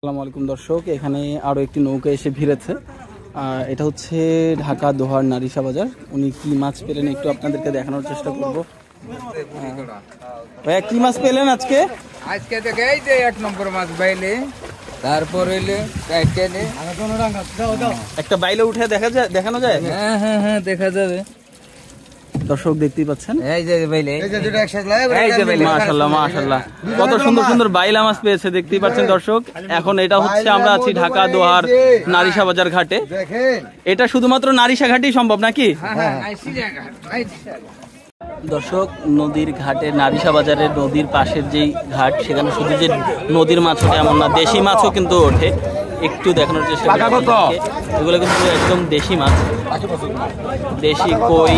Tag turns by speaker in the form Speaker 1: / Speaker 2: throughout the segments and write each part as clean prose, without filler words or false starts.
Speaker 1: আসসালামু আলাইকুম দর্শক, এখানে আরো একটি নৌকা এসে ভিড়েছে। এটা হচ্ছে ঢাকা দোহার নারিশা বাজার। উনি কি মাছ পেলেন একটু আপনাদেরকে দেখানোর চেষ্টা করব। ভাইয়া কি মাছ পেলেন আজকে?
Speaker 2: আজকে দেখে এই যে এক নম্বর মাছ বাইলে, তারপর হইলে
Speaker 1: একটা বাইলে উঠে দেখানো যায়।
Speaker 2: হ্যাঁ হ্যাঁ হ্যাঁ দেখা যাবে।
Speaker 1: দর্শক দেখতেই পাচ্ছেন,
Speaker 2: এই যে বাইলে,
Speaker 1: মাশাআল্লাহ মাশাআল্লাহ কত সুন্দর সুন্দর বাইলা মাছ পেয়েছে দেখতেই পাচ্ছেন দর্শক। এখন এটা হচ্ছে আমরা আছি ঢাকা দোহার নারিশা বাজার ঘাটে। এটা শুধুমাত্র নারিশা ঘাটেই সম্ভব নাকি দর্শক? নদীর ঘাটে নারিশা বাজারের নদীর পাশের যেই ঘাট, সেখানে শুধু যে নদীর মাছ ওঠে এমন না, দেশি মাছও কিন্তু ওঠে। একটু দেখানোর চেষ্টা করি, এগুলো কিন্তু একদম দেশি মাছ, দেশি কই,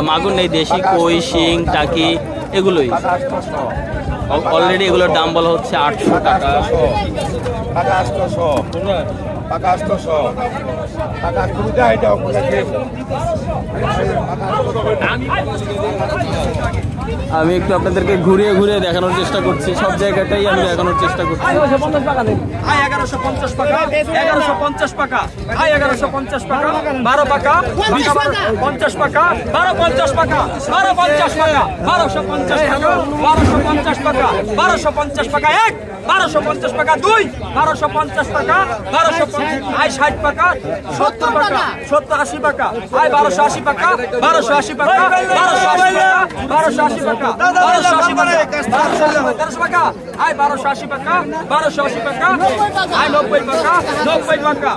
Speaker 1: মাগুর নেই, দেশি কই, শিং, টাকি এগুলোই। অলরেডি এগুলোর দাম বলা হচ্ছে 800 টাকা। আমি একটু আপনাদেরকে ঘুরিয়ে ঘুরিয়ে দেখানোর চেষ্টা করছি, সব জায়গাটাই আমি দেখানোর চেষ্টা করছি। 1150 টাকা, 1150 টাকা, 1150 টাকা, 12 টাকা, 50 টাকা, 1250 টাকা, 1250 টাকা, 1250 টাকা, 1250 টাকা, 1250 টাকা, 1 1250 টাকা, 2 1250 টাকা, 1250 60 টাকা, 70 টাকা, 70 80 টাকা, 1280 টাকা, 1280 টাকা, 1280 টাকা, 1280 টাকা, 1280 টাকা, 1280 টাকা, 1280 টাকা, 1280 টাকা, 90 টাকা, 90 টাকা,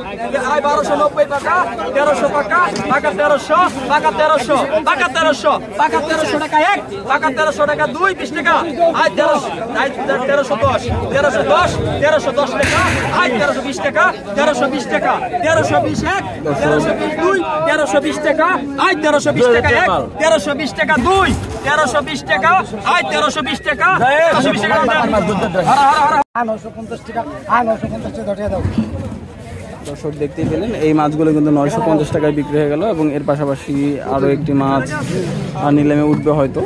Speaker 1: 1290 টাকা, 1300 টাকা, টাকা 1300, টাকা 1300, টাকা 1300, টাকা 1300 টাকা, 1 টাকা 1300 টাকা, 2 20 টাকা, 1310, 1310, 1310 টাকা, 1320 টাকা, 1320 টাকা, 1320 1, 1320 2, 1320 টাকা, 1320 টাকা, 1 1320 টাকা, 2 1320 টাকা, 1320 টাকা, 1320 টাকা, 950 টাকা, 950 টাকা দাও। দর্শক দেখতেই পেলেন, এই মাছগুলো কিন্তু 950 টাকায় বিক্রি হয়ে গেল এবং এর পাশাপাশি আরো একটি মাছ নিলামে উঠবে হয়তো।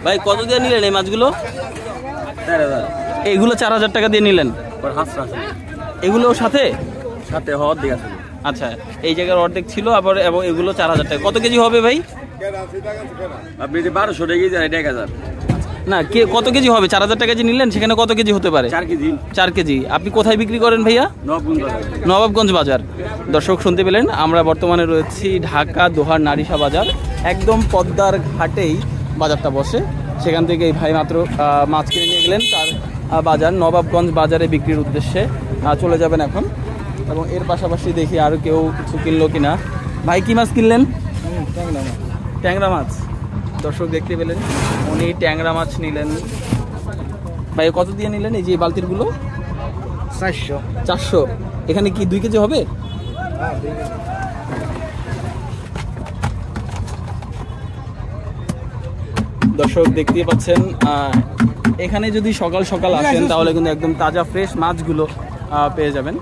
Speaker 1: ভাই কত দিয়ে নিলেন এই মাছগুলো? এইগুলো 4000 টাকা দিয়ে নিলেন? এগুলো সাথে সাথে অর্ধেক আছে। আচ্ছা, এই জায়গার অর্ধেক ছিল আবার, এবং এগুলো 4000 টাকা। কত কেজি হবে ভাই?
Speaker 3: আপনি 1200 টাকা কেজি, 1000
Speaker 1: না, কে কত কেজি হবে? 4000 টাকা যে নিলেন সেখানে কত কেজি হতে পারে?
Speaker 3: 4 কেজি।
Speaker 1: 4 কেজি। আপনি কোথায় বিক্রি করেন ভাইয়া? নবাবগঞ্জ বাজার। দর্শক শুনতে পেলেন, আমরা বর্তমানে রয়েছি ঢাকা দোহার নারিশা বাজার। একদম পদ্মার ঘাটেই বাজারটা বসে। সেখান থেকে এই ভাই মাত্র মাছ কিনে নিয়ে গেলেন তার বাজার নবাবগঞ্জ বাজারে বিক্রির উদ্দেশ্যে চলে যাবেন এখন। এবং এর পাশাপাশি দেখি আরও কেউ কিছু কিনলো কিনা। ভাই কি মাছ কিনলেন? ট্যাংরা মাছ। দর্শক দেখতে পেলেন, উনি ট্যাংরা মাছ নিলেন। ভাই কত দিয়ে নিলেন এই যে বালতিরগুলো? 400। এখানে কি 2 কেজি হবে? দর্শক দেখতেই পাচ্ছেন, এখানে যদি সকাল সকাল আসেন তাহলে কিন্তু একদম তাজা ফ্রেশ মাছগুলো পেয়ে যাবেন।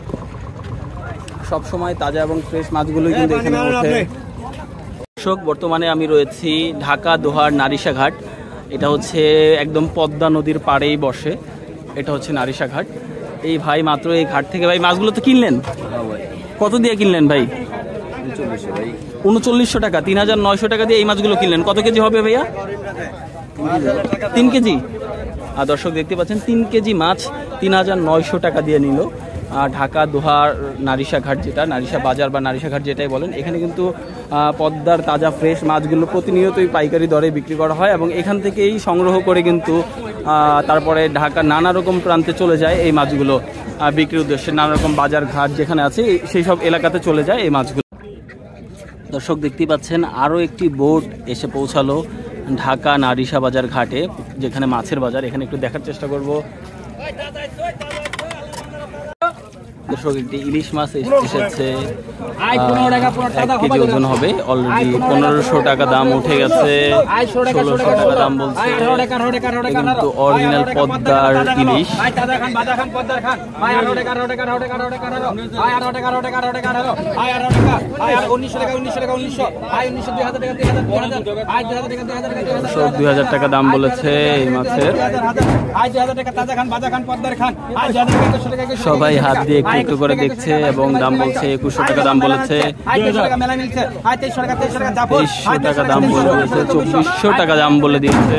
Speaker 1: সব সময় তাজা এবং ফ্রেশ মাছগুলো কিন্তু এখানে ওঠে। দর্শক বর্তমানে আমি রয়েছি ঢাকা দোহার নারিশা ঘাট। এটা হচ্ছে একদম পদ্মা নদীর পাড়েই বসে। এটা হচ্ছে নারিশা ঘাট। এই ভাই মাত্র এই ঘাট থেকে ভাই মাছগুলো তো কিনলেন, কত দিয়ে কিনলেন ভাই? 3900 টাকা, 3900 টাকা দিয়ে এই মাছগুলো কিনলেন। কত কেজি হবে ভাইয়া? 3 কেজি। আর দর্শক দেখতে পাচ্ছেন 3 কেজি মাছ 3900 টাকা দিয়ে নিল ঢাকা দোহার নারিশা ঘাট, যেটা নারিশা বাজার বা নারিশা ঘাট যেটাই বলেন। এখানে কিন্তু পদ্মার তাজা ফ্রেশ মাছগুলো প্রতিনিয়তই পাইকারি দরে বিক্রি করা হয় এবং এখান থেকেই সংগ্রহ করে কিন্তু তারপরে ঢাকার নানা রকম প্রান্তে চলে যায় এই মাছগুলো বিক্রির উদ্দেশ্যে। নানা রকম বাজার ঘাট যেখানে আছে সেই সব এলাকাতে চলে যায় এই মাছগুলো। দর্শক দেখতেই পাচ্ছেন, আরও একটি বোট এসে পৌঁছালো ঢাকা নারিশা বাজার ঘাটে, যেখানে মাছের বাজার। এখানে একটু দেখার চেষ্টা করব। দর্শক একটি ইলিশ মাছ এসেছে, 1 কেজি ওজন হবে। অলরেডি 1500 টাকা দাম উঠে গেছে, 1600 টাকা দাম বলছে। কিন্তু অরিজিনাল পদ্মার ইলিশ। দর্শক 2000 টাকা দাম বলেছে এই মাছের। সবাই হাত দিয়ে একটু একটু করে দেখছে এবং দাম বলছে 2100 টাকা দাম বলেছে, 2300 টাকা দাম বলে দিয়েছে, 2400 টাকা দাম বলে দিয়েছে।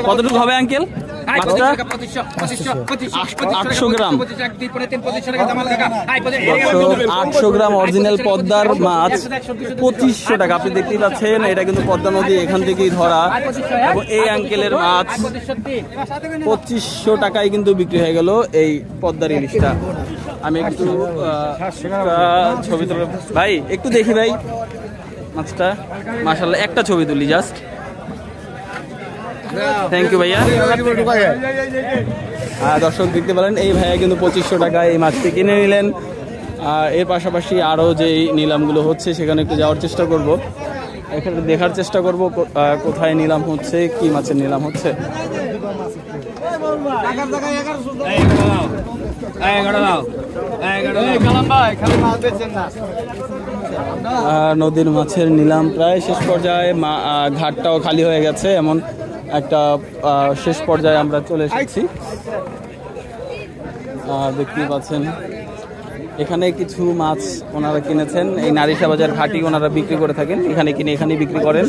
Speaker 1: কতটুকু হবে আঙ্কেল? 800 গ্রাম। 800 গ্রাম অরিজিনাল পদ্মার মাছ 2500 টাকা। আপনি দেখতেই পাচ্ছেন এটা কিন্তু পদ্মা নদী, এখান থেকেই ধরা। এবং এই আঙ্কেলের মাছ 2500 টাকায় কিন্তু বিক্রি হয়ে গেল এই পদ্মার ইলিশটা। আমি একটু ছবি তুলে ভাই, একটু দেখি ভাই মাছটা। মাশাআল্লাহ, একটা ছবি তুলি জাস্ট। থ্যাংক ইউ ভাইয়া। দর্শক দেখতে পেলেন এই ভাইয়া কিন্তু 2500 টাকায় এই মাছটি কিনে নিলেন। এর পাশাপাশি আরও যে নিলামগুলো হচ্ছে সেখানে একটু যাওয়ার চেষ্টা করব, এখানে দেখার চেষ্টা করব কোথায় নিলাম হচ্ছে, কি মাছের নিলাম হচ্ছে। নদীর মাছের নিলাম প্রায় শেষ পর্যায়ে, ঘাটটাও খালি হয়ে গেছে, এমন একটা শেষ পর্যায়ে আমরা চলে এসেছি। দেখতেই পাচ্ছেন এখানে কিছু মাছ ওনারা কিনেছেন, এই নারিশা বাজার ঘাটি ওনারা বিক্রি করে থাকেন, এখানে কিনে এখানেই বিক্রি করেন।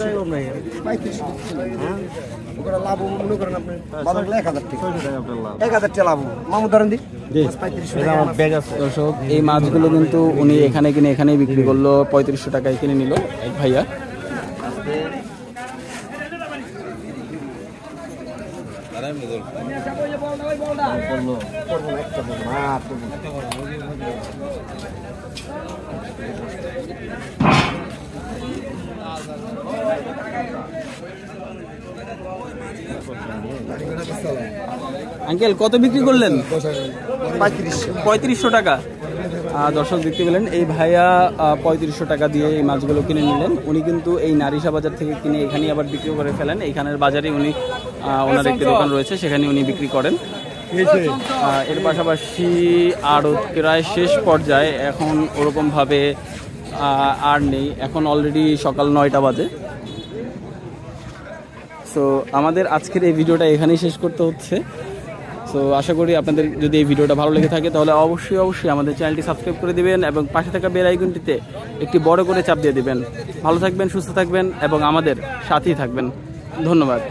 Speaker 1: দর্শক এই মাছগুলো কিন্তু উনি এখানে কিনে এখানেই বিক্রি করলো, 3500 টাকায় কিনে নিল এক ভাইয়া। আঙ্কেল কত বিক্রি করলেন? 3500 টাকা। দর্শক দেখতে পেলেন এই ভাইয়া 3500 টাকা দিয়ে এই মাছগুলো কিনে নিলেন। উনি কিন্তু এই নারিশা বাজার থেকে কিনে এখানেই আবার বিক্রি করে ফেলেন। এইখানের বাজারে উনি ওনার একটি দোকান রয়েছে, সেখানে উনি বিক্রি করেন। এর পাশাপাশি আরও প্রায় শেষ পর্যায়ে, এখন ওরকমভাবে আর নেই, এখন অলরেডি সকাল 9টা বাজে। সো আমাদের আজকের এই ভিডিওটা এখানেই শেষ করতে হচ্ছে। সো আশা করি আপনাদের যদি এই ভিডিওটা ভালো লেগে থাকে তাহলে অবশ্যই আমাদের চ্যানেলটি সাবস্ক্রাইব করে দিবেন এবং পাশে থাকা বেল আইকনটিতে একটি বড় করে চাপ দিয়ে দিবেন। ভালো থাকবেন, সুস্থ থাকবেন এবং আমাদের সাথেই থাকবেন। ধন্যবাদ।